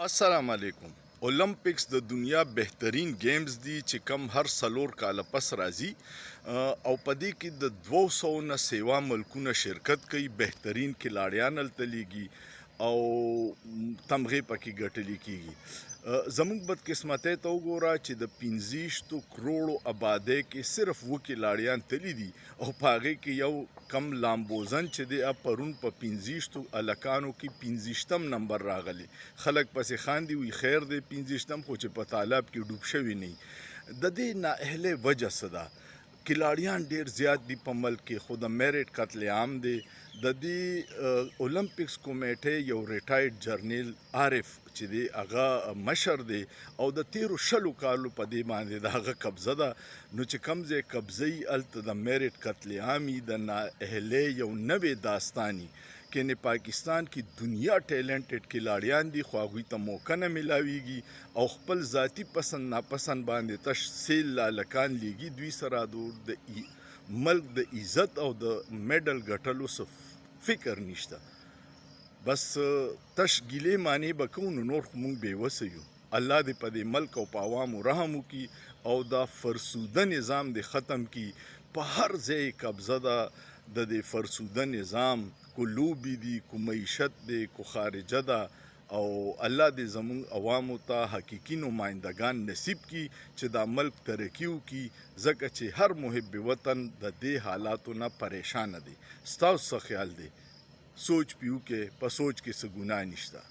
السلام علیکم. اولمپکس د دنیا بهترین گیمز دي چې کم هر څلور کاله پس راځي او په دې کې د 200 نه سیوا ملکونه شرکت کوي. بهترین کلاړیان هلته لیږي او تمغې پکې ګټلې کیږي. زموږ بدقسمتۍ ته وګوره چې د 25 کروړو آبادۍ کې صرف 7 کلاړیان تللي دي او په هغې کې یو کم لامبوزن چې دی پرون په 25 هلکانو کې 25 نمبر راغلی. خلک پسې خاندي وي خیر دی 25 خو چې په تالاب کې ډوب شوي نه وي. د دې نااهلۍ وجه څه ده؟ کلاړیان ډیر زیات دي په ملک کې خو د میرټ قتل عام دی. د دې اولمپکس کمیټې یو ریټایرډ جرنیل عارف چې دی هغه مشر دی او د تیرو 20 کالو په دې باندې د هغه قبضه ده. نو چې کوم ځای قبضه یي هلته د میرټ قتل عامي د نااهلۍ یو نوې داستاني کنې پاکستان کې دنیا ټیلنټډ کلاړیان دي خو هغوی ته موقع نه میلاویږي او خپل ذاتي پسند ناپسند باندې تش سیل هلکان لیږي. دوی سره د ملک د عزت او د میډل ګټلو څه فکر نشته. بس تش ګیلې معنی به کوو نو نور خو موږ بېوسه یو. الله دې په دې ملک او په عوامو رحم وکړي او دا فرسوده نظام دې ختم کړي. په هر ځای قبضه ده د دې فرسوده نظام، کو لوبې دي کو معیشت دی کو خارجه ده او الله دې زموږ عوامو ته حقیقي نمایندګان نصیب کړي چې دا ملک ترقي وکړي ځکه چې هر محب وطن د دې حالاتو نه پریشانه دی. ستاسو څه خیال دی؟ سوچ پیو کې په سوچ کې څه ګناه نشته.